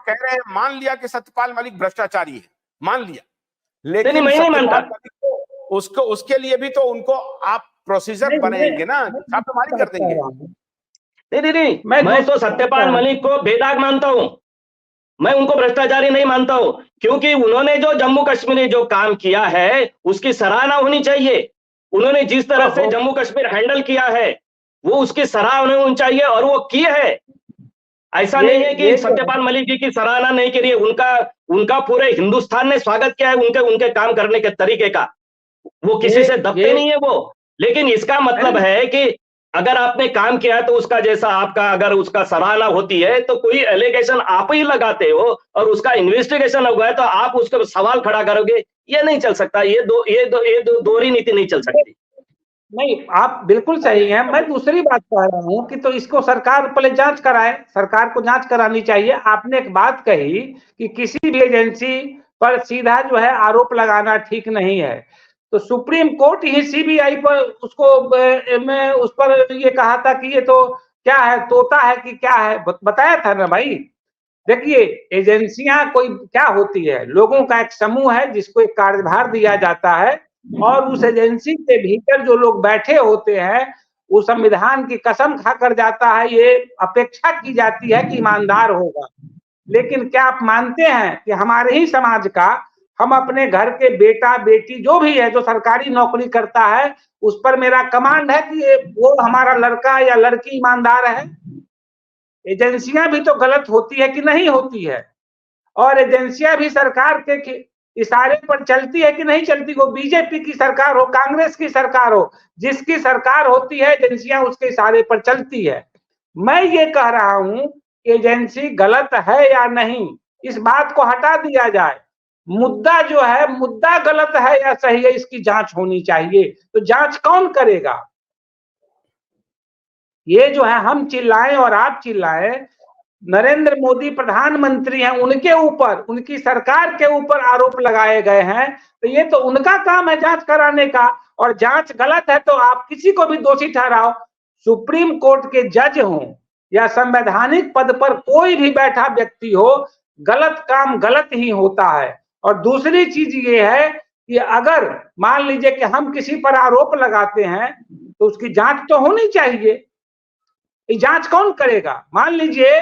कह रहे हैं, मान लिया कि सत्यपाल मलिक भ्रष्टाचारी है, मान लिया, नहीं, लेकिन मैं नहीं मानता। सत्यपाल मलिक को उसको उसके लिए भी तो उनको आप प्रोसीजर बनाएंगे ना, छापेमारी कर देंगे। नहीं, मैं तो सत्यपाल मलिक को बेदाग मानता हूं, मैं उनको भ्रष्टाचारी नहीं मानता हूं, क्योंकि उन्होंने जो जम्मू कश्मीर में जो काम किया है उसकी सराहना होनी चाहिए। उन्होंने जिस तरह से जम्मू कश्मीर हैंडल किया है वो उसकी सराहना होनी चाहिए, और वो किए है। ऐसा नहीं है कि सत्यपाल मलिक जी की सराहना नहीं करिए, उनका पूरे हिंदुस्तान ने स्वागत किया है उनके काम करने के तरीके का। वो किसी से दबते नहीं है वो। लेकिन इसका मतलब है कि अगर आपने काम किया है तो उसका जैसा आपका अगर उसका सराहना होती है तो कोई एलिगेशन आप ही लगाते हो और उसका इन्वेस्टिगेशन हुआ है तो आप उसका सवाल खड़ा करोगे, ये नहीं चल सकता। ये दोहरी नीति नहीं चल सकती। नहीं, आप बिल्कुल सही हैं। मैं दूसरी बात कह रहा हूं कि तो इसको सरकार पहले जांच कराए, सरकार को जांच करानी चाहिए। आपने एक बात कही कि किसी भी एजेंसी पर सीधा जो है आरोप लगाना ठीक नहीं है, तो सुप्रीम कोर्ट ही सीबीआई पर उसको मैं उस पर ये कहा था कि ये तो क्या है, तोता है कि क्या है, बताया था ना भाई। देखिए, एजेंसियां कोई क्या होती है, लोगों का एक समूह है जिसको एक कार्यभार दिया जाता है, और उस एजेंसी के भीतर जो लोग बैठे होते हैं वो संविधान की कसम खाकर जाता है, ये अपेक्षा की जाती है कि ईमानदार होगा। लेकिन क्या आप मानते हैं कि हमारे ही समाज का, हम अपने घर के बेटा बेटी जो भी है जो सरकारी नौकरी करता है उस पर मेरा कमांड है कि वो हमारा लड़का या लड़की ईमानदार है। एजेंसियां भी तो गलत होती है कि नहीं होती है, और एजेंसियां भी सरकार के इशारे पर चलती है कि नहीं चलती। वो बीजेपी की सरकार हो, कांग्रेस की सरकार हो, जिसकी सरकार होती है एजेंसियां उसके इशारे पर चलती है। मैं ये कह रहा हूं एजेंसी गलत है या नहीं, इस बात को हटा दिया जाए। मुद्दा जो है, मुद्दा गलत है या सही है, इसकी जांच होनी चाहिए। तो जांच कौन करेगा? ये जो है हम चिल्लाएं और आप चिल्लाएं, नरेंद्र मोदी प्रधानमंत्री हैं, उनके ऊपर, उनकी सरकार के ऊपर आरोप लगाए गए हैं, तो ये तो उनका काम है जांच कराने का। और जांच गलत है तो आप किसी को भी दोषी ठहराओ, सुप्रीम कोर्ट के जज हो या संवैधानिक पद पर कोई भी बैठा व्यक्ति हो, गलत काम गलत ही होता है। और दूसरी चीज ये है कि अगर मान लीजिए कि हम किसी पर आरोप लगाते हैं तो उसकी जांच तो होनी चाहिए। जांच कौन करेगा? मान लीजिए,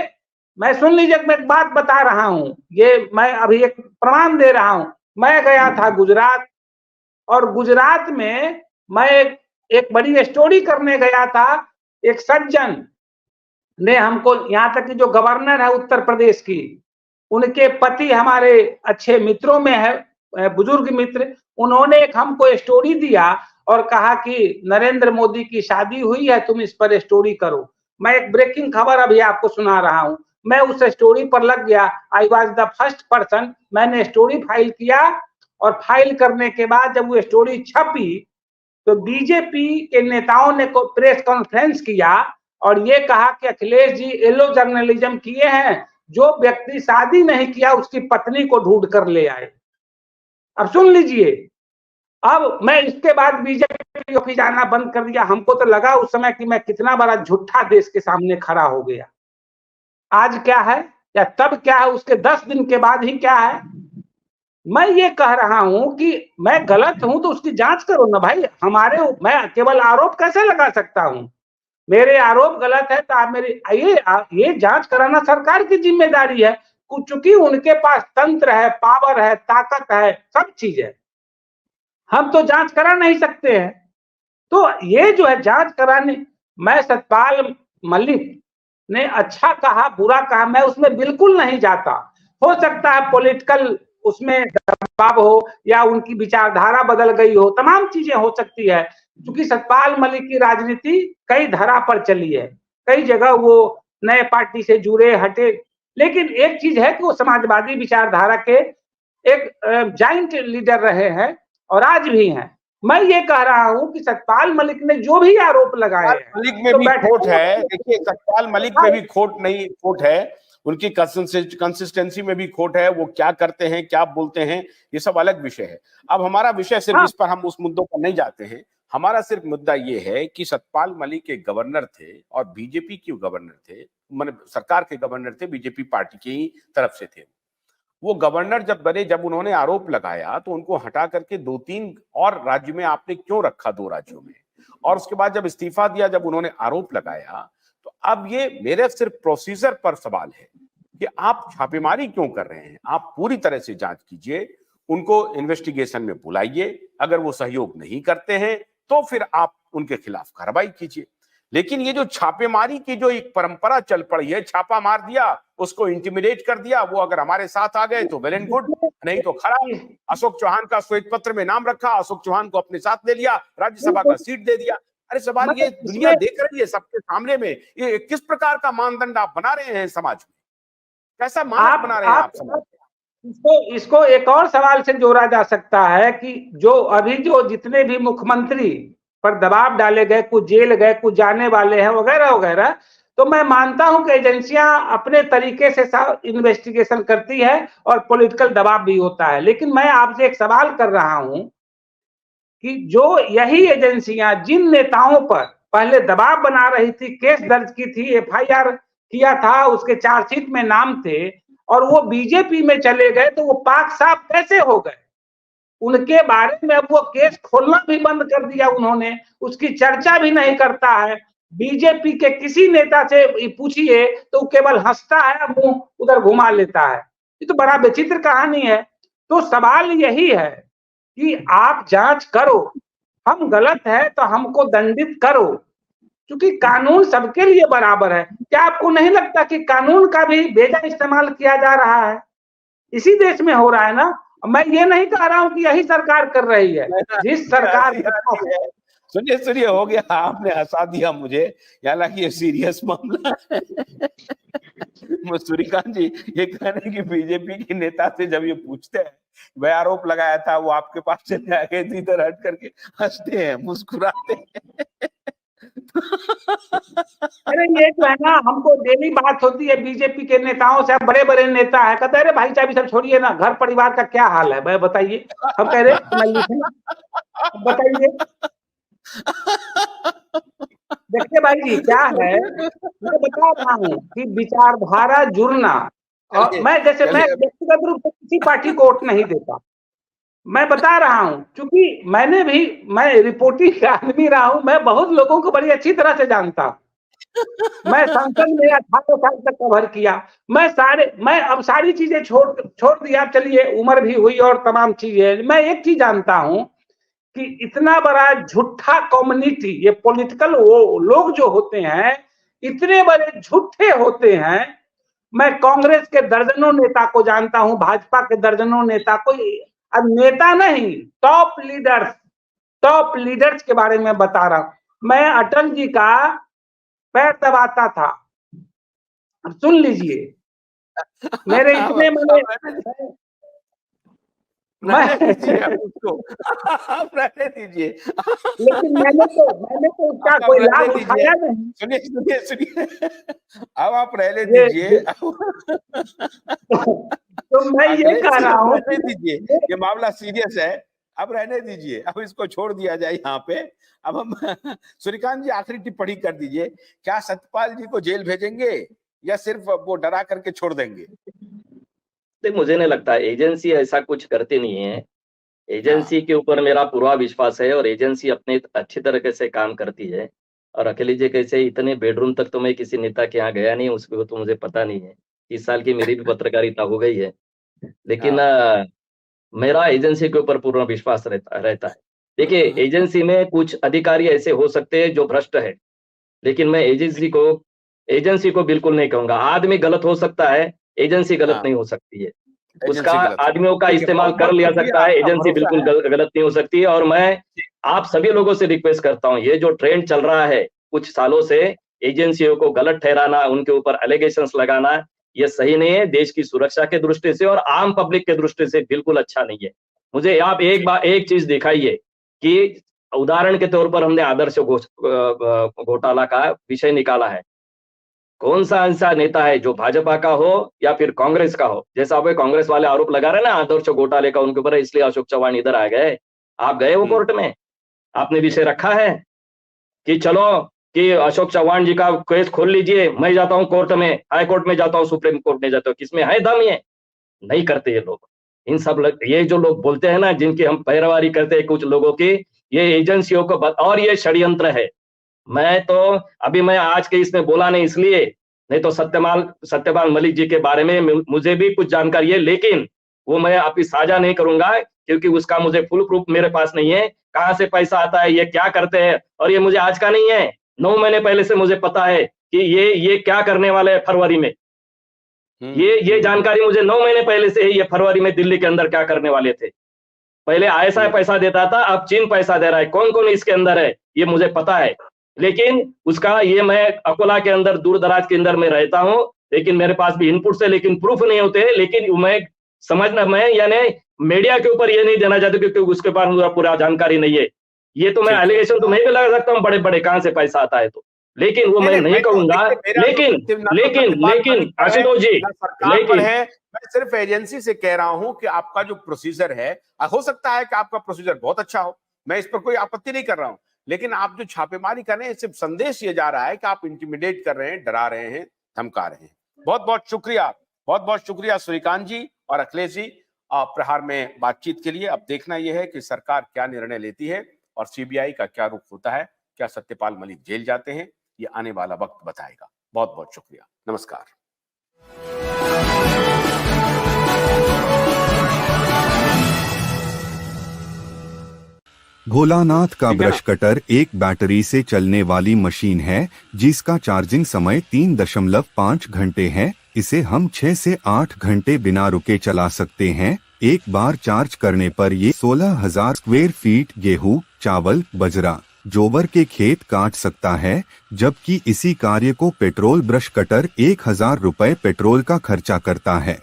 मैं सुन लीजिए, मैं एक बात बता रहा हूं, ये मैं अभी एक प्रमाण दे रहा हूं। मैं गया था गुजरात, और गुजरात में मैं एक बड़ी स्टोरी करने गया था। एक सज्जन ने हमको, यहाँ तक कि जो गवर्नर है उत्तर प्रदेश की, उनके पति हमारे अच्छे मित्रों में है, बुजुर्ग मित्र, उन्होंने एक हमको स्टोरी दिया और कहा कि नरेंद्र मोदी की शादी हुई है, तुम इस पर स्टोरी करो। मैं एक ब्रेकिंग खबर अभी आपको सुना रहा हूं। मैं उस स्टोरी पर लग गया। I was the first person. मैंने स्टोरी फाइल किया, और फाइल करने के बाद जब वो स्टोरी छपी तो बीजेपी के नेताओं ने प्रेस कॉन्फ्रेंस किया और ये कहा कि अखिलेश जी येलो जर्नलिज्म किए हैं, जो व्यक्ति शादी नहीं किया उसकी पत्नी को ढूंढ कर ले आए। अब सुन लीजिए, अब मैं इसके बाद बीजेपी ऑफिस जाना बंद कर दिया। हमको तो लगा उस समय कि मैं कितना बड़ा झूठा देश के सामने खड़ा हो गया। आज क्या है या तब क्या है, उसके 10 दिन के बाद ही क्या है। मैं ये कह रहा हूं कि मैं गलत हूं तो उसकी जांच करो ना भाई। मैं केवल आरोप कैसे लगा सकता हूं? मेरे आरोप गलत है तो आप मेरी ये जांच कराना सरकार की जिम्मेदारी है। चूंकि उनके पास तंत्र है, पावर है, ताकत है, सब चीज है, हम तो जांच करा नहीं सकते हैं। तो ये जो है जांच कराने, मैं सतपाल मलिक ने अच्छा कहा बुरा कहा, मैं उसमें बिल्कुल नहीं जाता। हो सकता है पॉलिटिकल उसमें दबाव हो या उनकी विचारधारा बदल गई हो, तमाम चीजें हो सकती है। क्योंकि सतपाल मलिक की राजनीति कई धारा पर चली है, कई जगह वो नए पार्टी से जुड़े हटे, लेकिन एक चीज है कि वो समाजवादी विचारधारा के एक जाइंट लीडर रहे हैं और आज भी हैं। मैं ये कह रहा हूं कि सतपाल मलिक ने जो भी आरोप लगाए हैं, मलिक में भी खोट है। देखिए, सतपाल मलिक में भी खोट है, उनकी कंसिस्टेंसी में भी खोट है। वो क्या करते हैं, क्या बोलते हैं, ये सब अलग विषय है। अब हमारा विषय सिर्फ इस पर, हम उस मुद्दों पर नहीं जाते हैं। हमारा सिर्फ मुद्दा ये है कि सतपाल मलिक एक गवर्नर थे और बीजेपी के गवर्नर थे, सरकार के गवर्नर थे, बीजेपी पार्टी की तरफ से थे। वो गवर्नर जब बने, जब उन्होंने आरोप लगाया तो उनको हटा करके 2-3 और राज्य में आपने क्यों रखा, 2 राज्यों में? और उसके बाद जब इस्तीफा दिया, जब उन्होंने आरोप लगाया, तो अब ये मेरे सिर्फ प्रोसीजर पर सवाल है कि आप छापेमारी क्यों कर रहे हैं? आप पूरी तरह से जांच कीजिए, उनको इन्वेस्टिगेशन में बुलाइए, अगर वो सहयोग नहीं करते हैं तो फिर आप उनके खिलाफ कार्रवाई कीजिए। लेकिन ये जो छापेमारी की जो एक परंपरा चल पड़ी है, छापा मार दिया, उसको इंटिमिडेट कर दिया, वो अगर हमारे साथ आ गए तो वेल एंड गुड, नहीं तो खराब। अशोक चौहान का श्वेत पत्र में नाम रखा, अशोक चौहान को अपने साथ ले लिया, राज्यसभा का सीट दे दिया। अरे सवाल ये दुनिया देख रही है सबके सामने में, ये किस प्रकार का मानदंड आप बना रहे हैं समाज में? कैसा मानक बना रहे हैं आप समाज में? इसको एक और सवाल से जोड़ा जा सकता है कि जो अभी जो जितने भी मुख्यमंत्री पर दबाव डाले गए, कुछ जेल गए, कुछ जाने वाले हैं, वगैरह वगैरह, तो मैं मानता हूं कि एजेंसियां अपने तरीके से इन्वेस्टिगेशन करती है और पॉलिटिकल दबाव भी होता है। लेकिन मैं आपसे एक सवाल कर रहा हूं कि जो यही एजेंसियां जिन नेताओं पर पहले दबाव बना रही थी, केस दर्ज की थी, एफआईआर किया था, उसके चार्जशीट में नाम थे, और वो बीजेपी में चले गए, तो वो पाक साफ कैसे हो गए? उनके बारे में अब वो केस खोलना भी बंद कर दिया उन्होंने, उसकी चर्चा भी नहीं करता है। बीजेपी के किसी नेता से पूछिए तो केवल हंसता है, मुंह उधर घुमा लेता है। ये तो बड़ा विचित्र कहानी है। तो सवाल यही है कि आप जांच करो, हम गलत है तो हमको दंडित करो, क्योंकि कानून सबके लिए बराबर है। क्या आपको नहीं लगता कि कानून का भी बेजा इस्तेमाल किया जा रहा है? इसी देश में हो रहा है ना। मैं ये नहीं कह रहा हूं कि यही सरकार कर रही है। जिस सरकार सुनिए हो गया, आपने हंसा दिया मुझे, हालांकि ये सीरियस मामला है। सूर्यकांत जी ये कह रहे हैं कि बीजेपी के नेता से जब ये पूछते हैं वह आरोप लगाया था, वो आपके पास चले आ गए, इधर हट करके हंसते हैं, मुस्कुराते हैं। अरे ये जो है ना, हमको डेली बात होती है बीजेपी के नेताओं से, बड़े बड़े नेता है, कहते अरे भाई साहब सब छोड़िए ना, घर परिवार का क्या हाल है भाई बताइए। हम कह रहे बताइए। देखिए भाई जी क्या है, मैं बता रहा हूँ कि विचारधारा जुड़ना, और मैं व्यक्तिगत रूप से किसी पार्टी को वोट नहीं देता। मैं बता रहा हूं, क्योंकि मैं रिपोर्टिंग का आदमी रहा हूं, मैं बहुत लोगों को बड़ी अच्छी तरह से जानता हूं। मैं संसद में 18 साल तक कवर किया। मैं अब सारी चीजें छोड़ दिया, चलिए उम्र भी हुई और तमाम चीजें। मैं एक चीज जानता हूं कि इतना बड़ा झूठा कम्युनिटी, ये पॉलिटिकल वो लोग जो होते हैं इतने बड़े झूठे होते हैं। मैं कांग्रेस के दर्जनों नेता को जानता हूं, भाजपा के दर्जनों नेता को, अब नेता नहीं, टॉप लीडर्स के बारे में बता रहा हूं। मैं अटल जी का पैर दबाता था। अब सुन लीजिए, मेरे इतने आप रहने दीजिए। लेकिन मैंने तो उसका कोई लाभ उठाया नहीं। सुनिए अब आप रहने दीजिए। तो मैं ये कह रहा हूँ, रहने दीजिए, ये मामला सीरियस है, अब रहने दीजिए, अब इसको छोड़ दिया जाए यहाँ पे। अब हम सूर्यकांत जी आखिरी टिप्पणी कर दीजिए, क्या सत्यपाल जी को जेल भेजेंगे या सिर्फ वो डरा करके छोड़ देंगे? तो मुझे नहीं लगता, एजेंसी ऐसा कुछ करती नहीं है। एजेंसी के ऊपर मेरा पूरा विश्वास है और एजेंसी अपने अच्छी तरीके से काम करती है। और अखिलेश जी कैसे इतने बेडरूम तक तो मैं किसी नेता के यहाँ गया नहीं, उसको तो मुझे पता नहीं है। 30 साल की मेरी भी पत्रकारिता हो गई है, लेकिन मेरा एजेंसी के ऊपर पूर्ण विश्वास रहता है। देखिए, एजेंसी में कुछ अधिकारी ऐसे हो सकते हैं जो भ्रष्ट है, लेकिन मैं एजेंसी को बिल्कुल नहीं कहूंगा। आदमी गलत हो सकता है, एजेंसी गलत नहीं हो सकती है। उसका आदमियों का इस्तेमाल कर लिया सकता है, एजेंसी बिल्कुल गलत नहीं हो सकती है। और मैं आप सभी लोगों से रिक्वेस्ट करता हूं, ये जो ट्रेंड चल रहा है कुछ सालों से, एजेंसियों को गलत ठहराना, उनके ऊपर एलिगेशंस लगाना, ये सही नहीं है। देश की सुरक्षा के दृष्टि से और आम पब्लिक के दृष्टि से बिल्कुल अच्छा नहीं है। मुझे आप एक चीज दिखाइए कि उदाहरण के तौर पर हमने आदर्श घोटाला का विषय निकाला है। कौन सा ऐसा नेता है जो भाजपा का हो या फिर कांग्रेस का हो, जैसा अब कांग्रेस वाले आरोप लगा रहे हैं ना आदर्श घोटाले का उनके ऊपर, इसलिए अशोक चौहान इधर आ गए। आप गए वो कोर्ट में, आपने विषय रखा है कि चलो कि अशोक चौहान जी का केस खोल लीजिए, मैं जाता हूँ कोर्ट में, हाई कोर्ट में जाता हूँ, सुप्रीम कोर्ट में जाता हूँ, किसमें है दम ये? नहीं करते ये लोग। इन सब ये जो लोग बोलते हैं ना, जिनकी हम पैरवारी करते हैं कुछ लोगों की, ये एजेंसियों को और ये षड्यंत्र है। मैं तो अभी मैं आज के इसमें बोला नहीं इसलिए, नहीं तो सत्यपाल मलिक जी के बारे में मुझे भी कुछ जानकारी है, लेकिन वो मैं अभी साझा नहीं करूंगा क्योंकि उसका मुझे फुल प्रूफ मेरे पास नहीं है। कहाँ से पैसा आता है, ये क्या करते हैं, और ये मुझे आज का नहीं है, 9 महीने पहले से मुझे पता है कि ये क्या करने वाले हैं फरवरी में। ये जानकारी मुझे 9 महीने पहले से ही, ये फरवरी में दिल्ली के अंदर क्या करने वाले थे। पहले ISI पैसा देता था, अब चीन पैसा दे रहा है। कौन कौन इसके अंदर है ये मुझे पता है, लेकिन उसका ये मैं अकोला के अंदर दूर दराज के अंदर में रहता हूँ, लेकिन मेरे पास भी इनपुट्स है, लेकिन प्रूफ नहीं होते। लेकिन मैं समझना, मैं यानी मीडिया के ऊपर ये नहीं देना चाहता क्योंकि उसके पास मुझे पूरा जानकारी नहीं है। ये तो मैं एलिगेशन तो मैं भी लगा सकता हूँ बड़े बड़े कहाँ से पैसा आता है तो, लेकिन वो मैं नहीं कहूंगा। लेकिन आशुतोष जी, लेकिन है, मैं सिर्फ एजेंसी से कह रहा हूं कि आपका जो प्रोसीजर है, हो सकता है कि आपका प्रोसीजर बहुत अच्छा हो, मैं इस पर कोई आपत्ति नहीं कर रहा हूं, लेकिन आप जो छापेमारी कर रहे हैं, सिर्फ संदेश ये जा रहा है कि आप इंटिमिडेट कर रहे हैं, डरा रहे हैं, धमका रहे हैं। बहुत बहुत शुक्रिया सूर्यकांत जी और अखिलेश जी प्रहार में बातचीत के लिए। अब देखना यह है कि सरकार क्या निर्णय लेती है और CBI का क्या रुख होता है। क्या सत्यपाल मलिक जेल जाते हैं, ये आने वाला वक्त बताएगा। बहुत बहुत शुक्रिया, नमस्कार। भोलानाथ का ब्रश कटर एक बैटरी से चलने वाली मशीन है जिसका चार्जिंग समय 3.5 घंटे है। इसे हम 6 से 8 घंटे बिना रुके चला सकते हैं। एक बार चार्ज करने पर ये 16,000 स्क्वायर फीट गेहूं, चावल, बजरा, जोवर के खेत काट सकता है, जबकि इसी कार्य को पेट्रोल ब्रश कटर 1,000 रुपए पेट्रोल का खर्चा करता है।